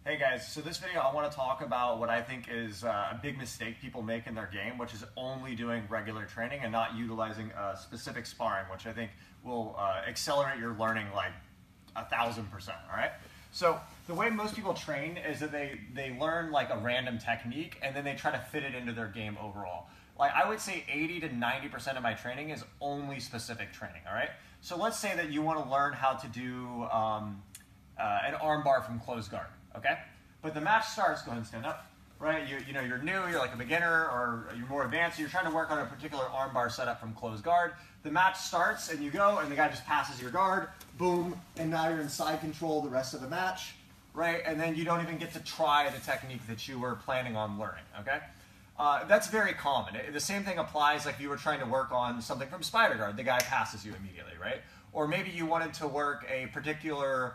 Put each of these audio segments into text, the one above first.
Hey guys, so this video I want to talk about what I think is a big mistake people make in their game, which is only doing regular training and not utilizing specific sparring, which I think will accelerate your learning like 1000%, all right? So the way most people train is that they learn like a random technique and then they try to fit it into their game overall. Like I would say 80 to 90% of my training is only specific training, all right? So let's say that you want to learn how to do an arm bar from close guard. Okay, but the match starts. Go ahead and stand up. Right, you're new, you're like a beginner, or you're more advanced. So you're trying to work on a particular armbar setup from closed guard. The match starts, and you go, and the guy just passes your guard. Boom, and now you're in side control the rest of the match. Right, and then you don't even get to try the technique that you were planning on learning. Okay, that's very common. The same thing applies like if you were trying to work on something from spider guard. The guy passes you immediately, right? Or maybe you wanted to work a particular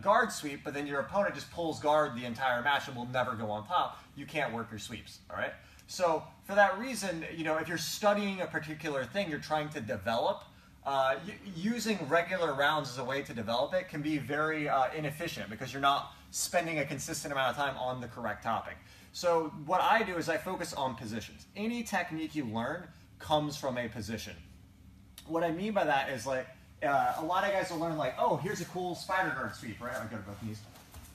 guard sweep, but then your opponent just pulls guard the entire match and will never go on top. You can't work your sweeps, all right? So for that reason, if you're studying a particular thing you're trying to develop, using regular rounds as a way to develop it can be very inefficient because you're not spending a consistent amount of time on the correct topic. So what I do is I focus on positions. Any technique you learn comes from a position. What I mean by that is like, a lot of guys will learn like, oh, here's a cool spider guard sweep, right? I go to both knees.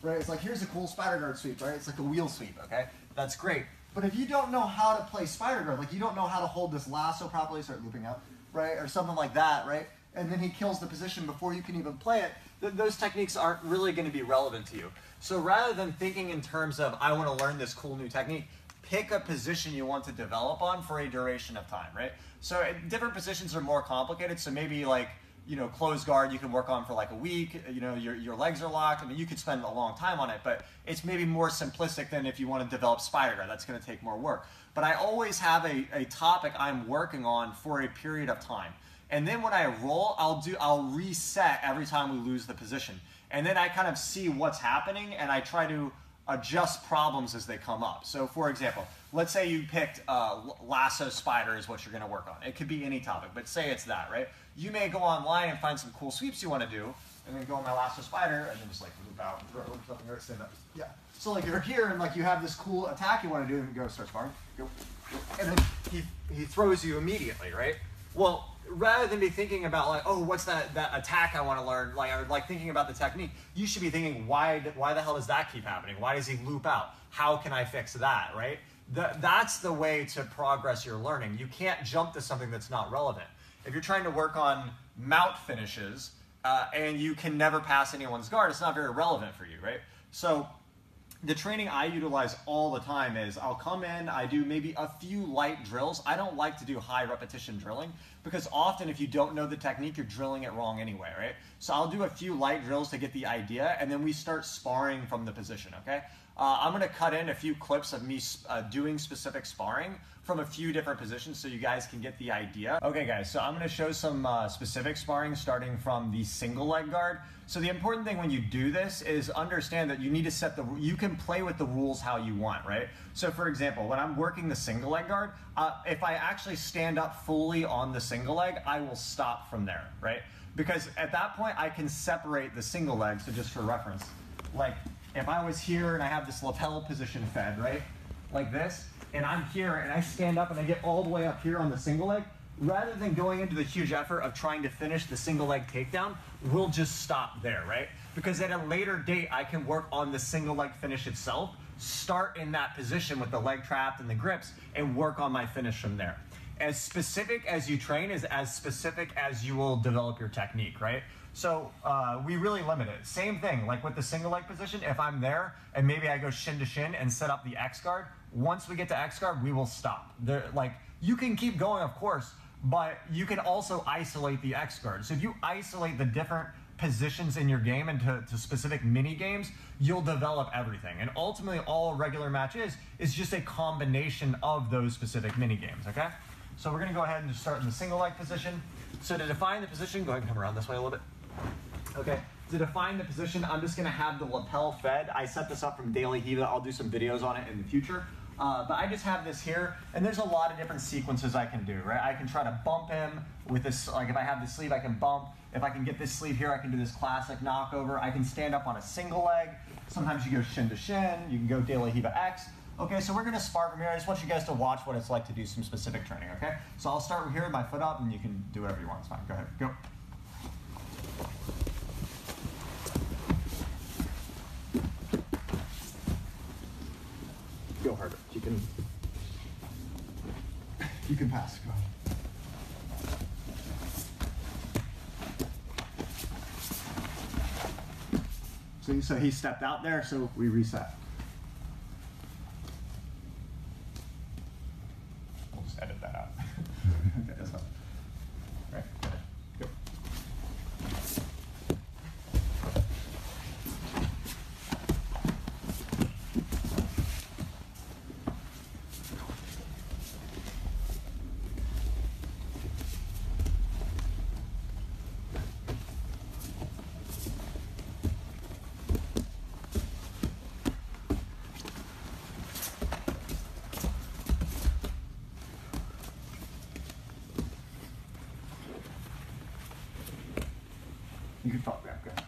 Right, it's like, here's a cool spider guard sweep, right? It's like a wheel sweep, okay? That's great. But if you don't know how to play spider guard, like you don't know how to hold this lasso properly, start looping out, right? Or something like that, right? And then he kills the position before you can even play it, those techniques aren't really going to be relevant to you. So rather than thinking in terms of, I want to learn this cool new technique, pick a position you want to develop on for a duration of time, right? So different positions are more complicated, so maybe like, closed guard you can work on for like a week, your legs are locked. I mean, you could spend a long time on it, but it's maybe more simplistic than if you want to develop spider guard. That's going to take more work. But I always have a topic I'm working on for a period of time. And then when I roll, I'll reset every time we lose the position. And then I kind of see what's happening and I try to adjust problems as they come up. So for example, let's say you picked lasso spider is what you're going to work on. It could be any topic, but say it's that, right? You may go online and find some cool sweeps you want to do, and then go on my lasso spider, and then just like loop out, throw something, or stand up. Yeah. So like you're here, and like you have this cool attack you want to do, and go start sparring. Go. And then he throws you immediately, right? Well, rather than be thinking about like, oh, what's that attack I want to learn, like thinking about the technique, you should be thinking, why the hell does that keep happening? Why does he loop out? How can I fix that, right? That's the way to progress your learning. You can't jump to something that's not relevant. If you're trying to work on mount finishes and you can never pass anyone's guard, it's not very relevant for you, right? So the training I utilize all the time is I'll come in, I do maybe a few light drills. I don't like to do high repetition drilling because often if you don't know the technique, you're drilling it wrong anyway, right? So I'll do a few light drills to get the idea and then we start sparring from the position, okay? I'm going to cut in a few clips of me doing specific sparring from a few different positions so you guys can get the idea. Okay guys, so I'm going to show some specific sparring starting from the single leg guard. So the important thing when you do this is understand that you need to set you can play with the rules how you want, right? So for example, when I'm working the single leg guard, if I actually stand up fully on the single leg, I will stop from there, right? Because at that point I can separate the single leg, so just for reference, like if I was here and I have this lapel position fed, right? Like this, and I'm here and I stand up and I get all the way up here on the single leg, rather than going into the huge effort of trying to finish the single leg takedown, we'll just stop there, right? Because at a later date, I can work on the single leg finish itself, start in that position with the leg trapped and the grips, and work on my finish from there. As specific as you train is as specific as you will develop your technique, right? So we really limit it. Same thing, like with the single leg position, if I'm there and maybe I go shin to shin and set up the X guard, once we get to X guard, we will stop. Like you can keep going, of course, but you can also isolate the X guard. So if you isolate the different positions in your game into specific mini games, you'll develop everything. And ultimately, all a regular match is just a combination of those specific mini games, okay? So we're gonna go ahead and just start in the single leg position. So to define the position, go ahead and come around this way a little bit. Okay, to define the position, I'm just gonna have the lapel fed. I set this up from Daily Riva. I'll do some videos on it in the future. But I just have this here, and there's a lot of different sequences I can do, right? I can try to bump him with this, like if I have this sleeve, I can bump. If I can get this sleeve here, I can do this classic knockover. I can stand up on a single leg. Sometimes you go shin to shin. You can go De La Riva X. Okay, so we're gonna spar from here. I just want you guys to watch what it's like to do some specific training, okay? So I'll start here with my foot up, and you can do whatever you want, it's fine. Go ahead, go. Go harder. You can pass. Go ahead. So he stepped out there, so we reset. We'll just edit that out. Okay, that's fine. Right, go. You can fall back, go ahead.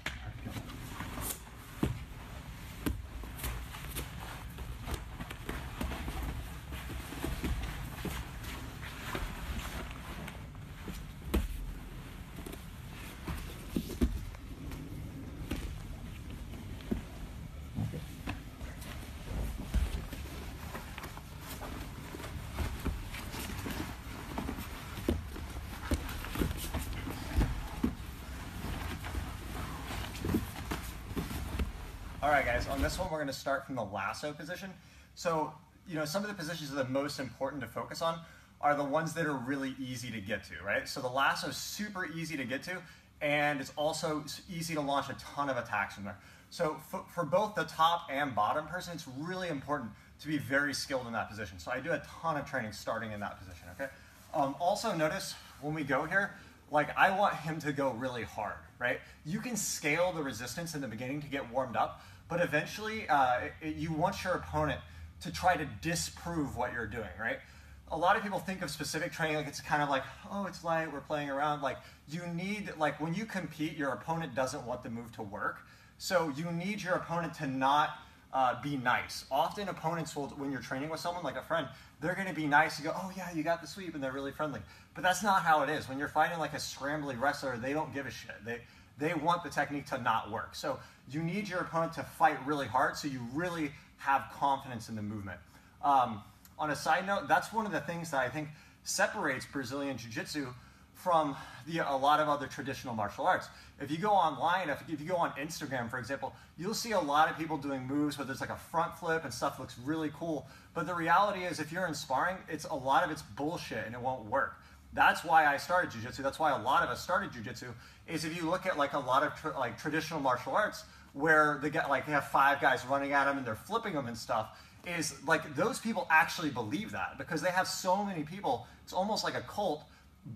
All right, guys, on this one, we're gonna start from the lasso position. So, you know, some of the positions that are the most important to focus on are the ones that are really easy to get to, right? So the lasso is super easy to get to, and it's also easy to launch a ton of attacks from there. So for both the top and bottom person, it's really important to be very skilled in that position. So I do a ton of training starting in that position, okay? Also notice when we go here, like I want him to go really hard, right? You can scale the resistance in the beginning to get warmed up, but eventually you want your opponent to try to disprove what you're doing, right? A lot of people think of specific training like it's kind of like, oh, it's light, we're playing around. Like you need, like when you compete, your opponent doesn't want the move to work. So you need your opponent to not be nice. Often opponents will, when you're training with someone like a friend, they're gonna be nice and go, oh yeah, you got the sweep, and they're really friendly. But that's not how it is. When you're fighting like a scrambly wrestler, they don't give a shit. They want the technique to not work. So you need your opponent to fight really hard so you really have confidence in the movement. On a side note, that's one of the things that I think separates Brazilian Jiu-Jitsu from a lot of other traditional martial arts. If you go online, if you go on Instagram, for example, you'll see a lot of people doing moves where there's like a front flip and stuff looks really cool. But the reality is if you're in sparring, a lot of it's bullshit and it won't work. That's why I started Jiu-Jitsu. That's why a lot of us started Jiu-Jitsu, is if you look at like a lot of traditional martial arts where they have 5 guys running at them and they're flipping them and stuff, is like those people actually believe that because they have so many people, it's almost like a cult,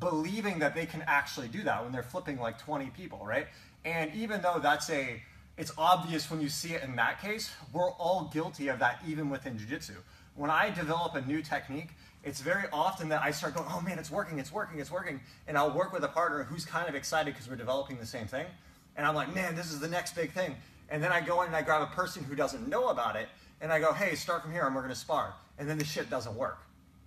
believing that they can actually do that when they're flipping like 20 people, right? And even though it's obvious when you see it in that case, we're all guilty of that even within Jiu-Jitsu. When I develop a new technique, it's very often that I start going, oh man, it's working, it's working, it's working. And I'll work with a partner who's kind of excited because we're developing the same thing. And I'm like, man, this is the next big thing. And then I go in and I grab a person who doesn't know about it, and I go, hey, start from here and we're gonna spar. And then the shit doesn't work.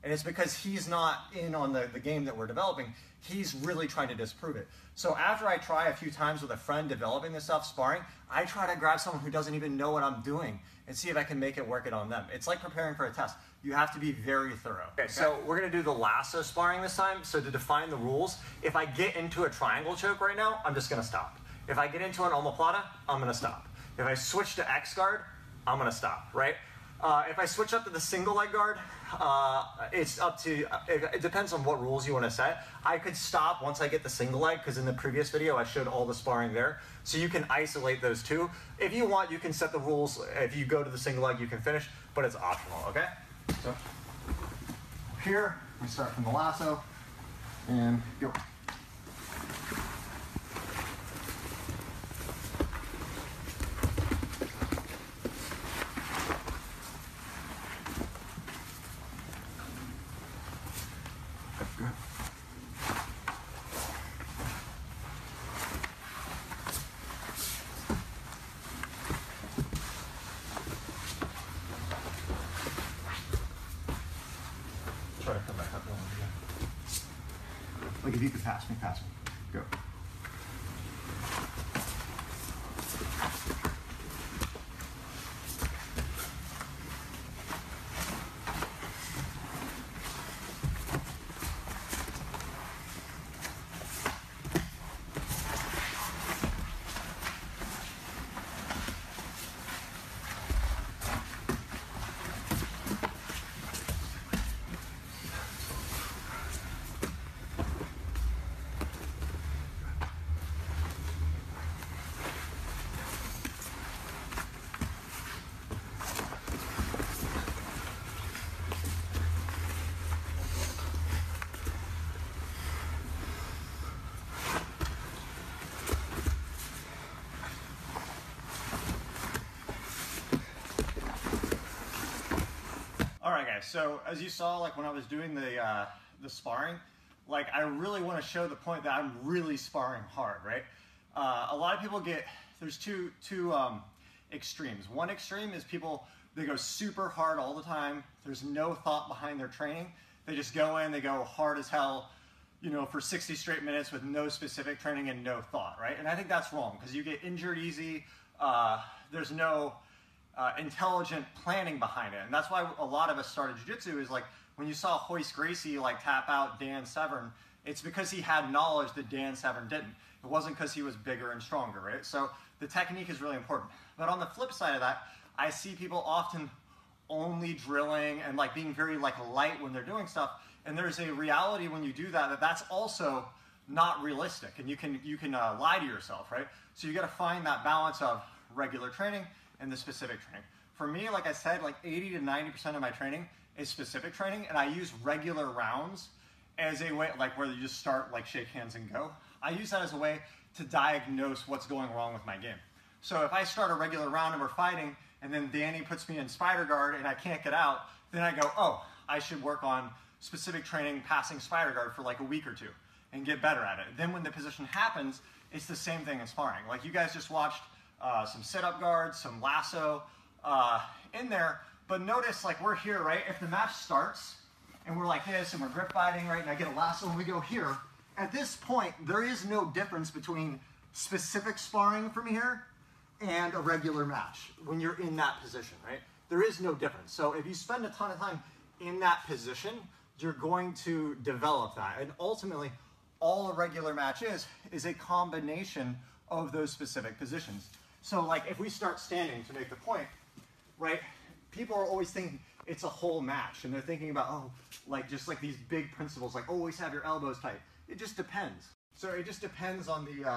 And it's because he's not in on the game that we're developing. He's really trying to disprove it. So after I try a few times with a friend developing this stuff, sparring, I try to grab someone who doesn't even know what I'm doing and see if I can make it work it on them. It's like preparing for a test. You have to be very thorough. Okay, so we're gonna do the lasso sparring this time. So to define the rules, if I get into a triangle choke right now, I'm just gonna stop. If I get into an omoplata, I'm gonna stop. If I switch to X guard, I'm gonna stop, right? If I switch up to the single leg guard, it's up to, it depends on what rules you want to set. I could stop once I get the single leg, because in the previous video I showed all the sparring there. So you can isolate those two. If you want, you can set the rules. If you go to the single leg, you can finish, but it's optional, okay? So here, we start from the lasso, and go. If you could pass me. Go. All right, guys, so as you saw, like when I was doing the sparring, like I really want to show the point that I'm really sparring hard, right? A lot of people there's two extremes. One extreme is people, they go super hard all the time. There's no thought behind their training. They just go in, they go hard as hell, you know, for 60 straight minutes with no specific training and no thought, right? And I think that's wrong because you get injured easy. There's no intelligent planning behind it. And that's why a lot of us started jiu-jitsu is like when you saw Hoist Gracie like tap out Dan Severn, it's because he had knowledge that Dan Severn didn't. It wasn't because he was bigger and stronger, right? So the technique is really important. But on the flip side of that, I see people often only drilling and like being very like light when they're doing stuff. And there's a reality when you do that that's also not realistic, and you can lie to yourself, right? So you got to find that balance of regular training and the specific training. For me, like I said, like 80 to 90% of my training is specific training, and I use regular rounds as a way, like where you just start, like shake hands and go. I use that as a way to diagnose what's going wrong with my game. So if I start a regular round and we're fighting, and then Danny puts me in spider guard and I can't get out, then I go, oh, I should work on specific training passing spider guard for like a week or two and get better at it. Then when the position happens, it's the same thing in sparring. Like you guys just watched some sit-up guards, some lasso in there, but notice like we're here, right? If the match starts and we're like this and we're grip fighting, right, and I get a lasso and we go here, at this point, there is no difference between specific sparring from here and a regular match when you're in that position, right? There is no difference. So if you spend a ton of time in that position, you're going to develop that. And ultimately, all a regular match is a combination of those specific positions. So like if we start standing to make the point, right, people are always thinking it's a whole match, and they're thinking about, oh, like just like these big principles, like always have your elbows tight. It just depends. So it just depends on the,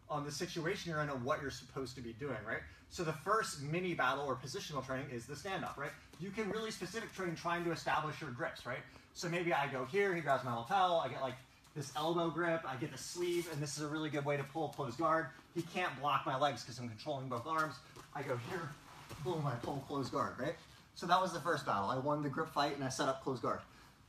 on the situation you're in and what you're supposed to be doing, right? So the first mini battle or positional training is the standoff, right? You can really specific train trying to establish your grips, right? So maybe I go here, he grabs my lapel, I get like this elbow grip, I get the sleeve, and this is a really good way to pull close guard. He can't block my legs because I'm controlling both arms. I go here, boom, I pull close guard, right? So that was the first battle. I won the grip fight and I set up close guard.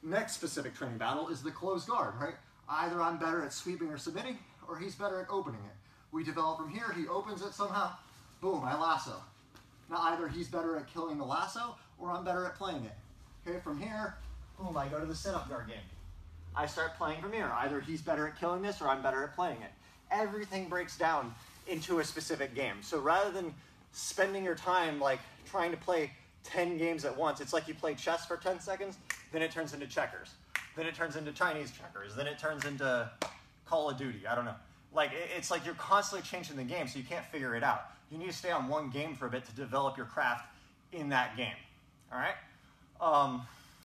Next specific training battle is the close guard, right? Either I'm better at sweeping or submitting, or he's better at opening it. We develop from here, he opens it somehow, boom, I lasso. Now either he's better at killing the lasso, or I'm better at playing it. Okay, from here, boom, I go to the sit-up guard game. I start playing from here. Either he's better at killing this, or I'm better at playing it. Everything breaks down into a specific game. So rather than spending your time like trying to play 10 games at once, it's like you play chess for 10 seconds, then it turns into checkers. Then it turns into Chinese checkers. Then it turns into Call of Duty. I don't know. Like, it's like you're constantly changing the game, so you can't figure it out. You need to stay on one game for a bit to develop your craft in that game. All right?